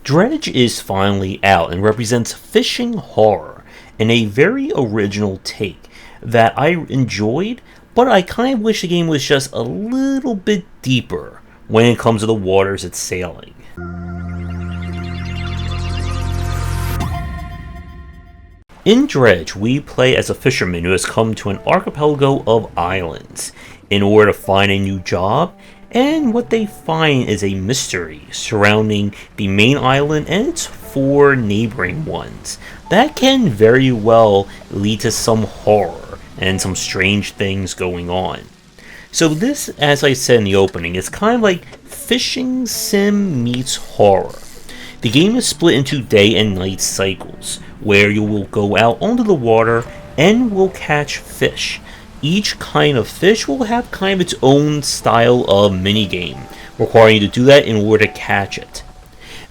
Dredge is finally out and represents fishing horror in a very original take that I enjoyed, but I kind of wish the game was just a little bit deeper when it comes to the waters it's sailing. In Dredge, we play as a fisherman who has come to an archipelago of islands in order to find a new job, and what they find is a mystery surrounding the main island and its 4 neighboring ones. That can very well lead to some horror and some strange things going on. So this, as I said in the opening, is kind of like fishing sim meets horror. The game is split into day and night cycles, where you will go out onto the water and will catch fish. Each kind of fish will have kind of its own style of minigame, requiring you to do that in order to catch it.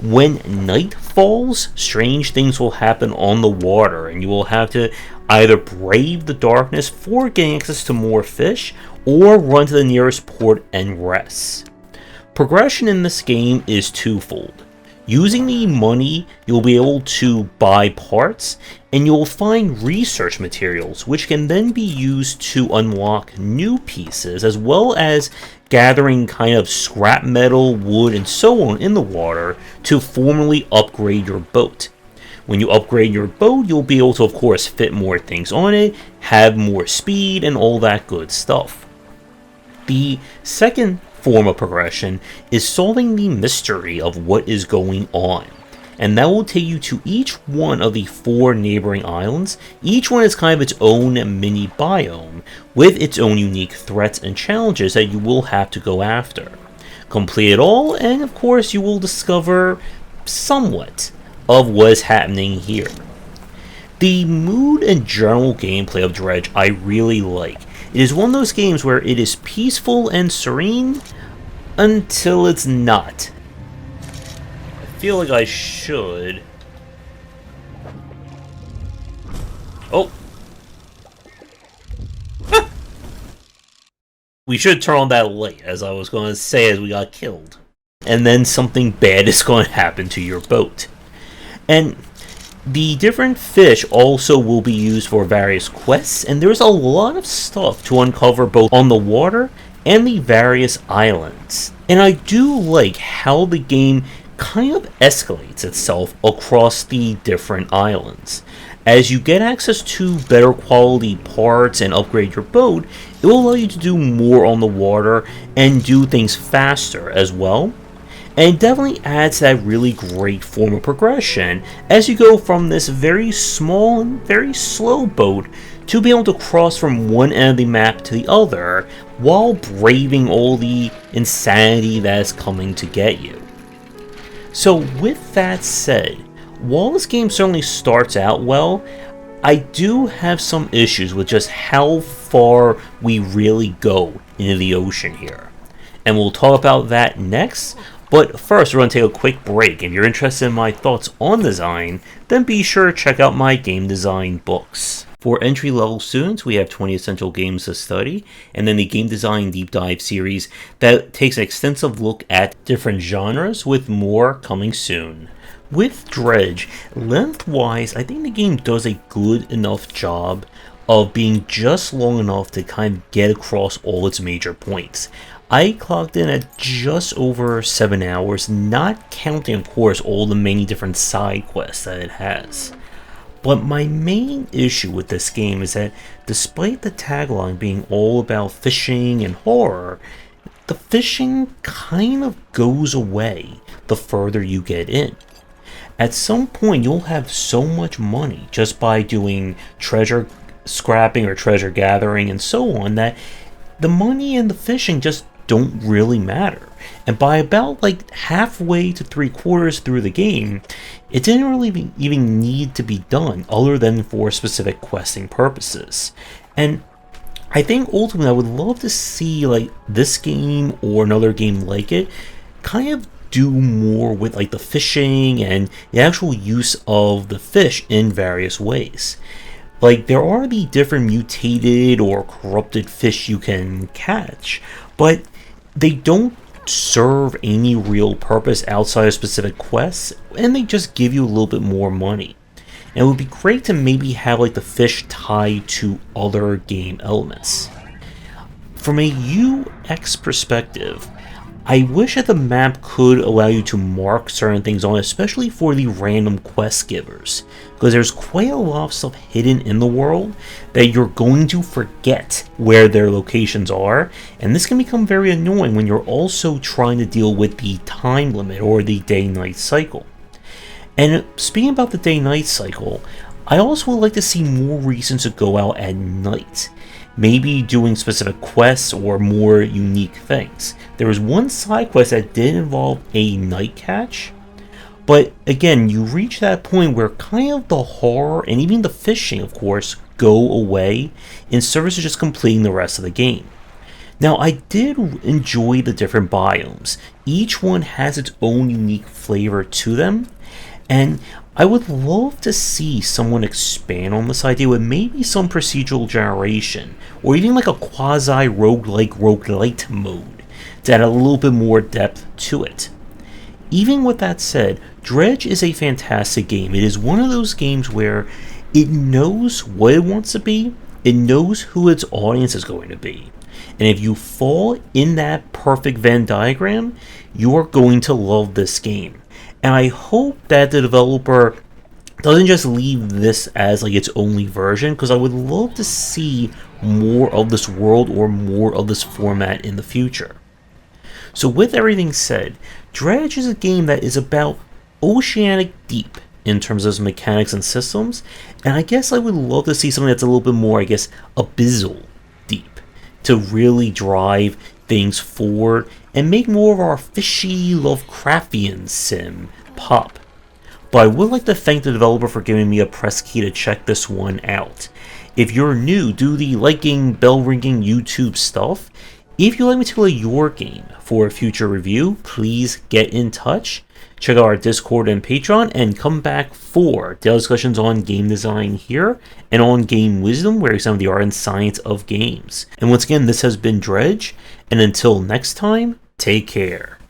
When night falls, strange things will happen on the water, and you will have to either brave the darkness for getting access to more fish, or run to the nearest port and rest. Progression in this game is twofold. Using the money, you'll be able to buy parts, and you'll find research materials, which can then be used to unlock new pieces, as well as gathering kind of scrap metal, wood, and so on in the water to formally upgrade your boat. When you upgrade your boat, you'll be able to, of course, fit more things on it, have more speed, and all that good stuff. The second form of progression is solving the mystery of what is going on, and that will take you to each one of the 4 neighboring islands. Each one is kind of its own mini biome with its own unique threats and challenges that you will have to go after. Complete it all, and of course you will discover somewhat of what is happening here. The mood and general gameplay of Dredge I really like. It is one of those games where it is peaceful and serene until it's not. I feel like I should. Oh. We should turn on that light, as I was going to say as we got killed. And then something bad is going to happen to your boat. And the different fish also will be used for various quests, and there's a lot of stuff to uncover both on the water and the various islands. And I do like how the game kind of escalates itself across the different islands. As you get access to better quality parts and upgrade your boat, it will allow you to do more on the water and do things faster as well. And it definitely adds that really great form of progression as you go from this very small and very slow boat to be able to cross from one end of the map to the other while braving all the insanity that is coming to get you. So with that said, while this game certainly starts out well, I do have some issues with just how far we really go into the ocean here. And we'll talk about that next. But first, we're going to take a quick break. If you're interested in my thoughts on design, then be sure to check out my game design books. For entry-level students, we have 20 essential games to study, and then the Game Design Deep Dive series that takes an extensive look at different genres, with more coming soon. With Dredge, lengthwise, I think the game does a good enough job of being just long enough to kind of get across all its major points. I clocked in at just over 7 hours, not counting, of course, all the many different side quests that it has. But my main issue with this game is that despite the tagline being all about fishing and horror, the fishing kind of goes away the further you get in. At some point, you'll have so much money just by doing treasure scrapping or treasure gathering and so on that the money and the fishing just don't really matter. And by about like halfway to 3/4 through the game, it didn't really even need to be done other than for specific questing purposes. And I think ultimately I would love to see like this game or another game like it kind of do more with like the fishing and the actual use of the fish in various ways. Like, there are the different mutated or corrupted fish you can catch, but they don't serve any real purpose outside of specific quests, and they just give you a little bit more money. And it would be great to maybe have like the fish tied to other game elements. From a UX perspective, I wish that the map could allow you to mark certain things on, especially for the random quest givers, because there's quite a lot of stuff hidden in the world that you're going to forget where their locations are, and this can become very annoying when you're also trying to deal with the time limit or the day-night cycle. And speaking about the day-night cycle, I also would like to see more reasons to go out at night. Maybe doing specific quests or more unique things. There was one side quest that did involve a night catch, but again, you reach that point where kind of the horror and even the fishing, of course, go away in service of just completing the rest of the game. Now, I did enjoy the different biomes. Each one has its own unique flavor to them, and I would love to see someone expand on this idea with maybe some procedural generation, or even like a quasi-roguelike mode to add a little bit more depth to it. Even with that said, Dredge is a fantastic game. It is one of those games where it knows what it wants to be, it knows who its audience is going to be, and if you fall in that perfect Venn diagram, you are going to love this game. And I hope that the developer doesn't just leave this as like its only version, because I would love to see more of this world or more of this format in the future. So with everything said, Dredge is a game that is about oceanic deep in terms of its mechanics and systems, and I guess I would love to see something that's a little bit more, I guess, abyssal deep, to really drive things forward and make more of our fishy Lovecraftian sim pop. But I would like to thank the developer for giving me a press key to check this one out. If you're new, do the liking, bell ringing YouTube stuff. If you'd like me to play your game for a future review, please get in touch. Check out our Discord and Patreon, and come back for daily discussions on game design here, and on game wisdom, where we examine the art and science of games. And once again, this has been Dredge, and until next time, take care.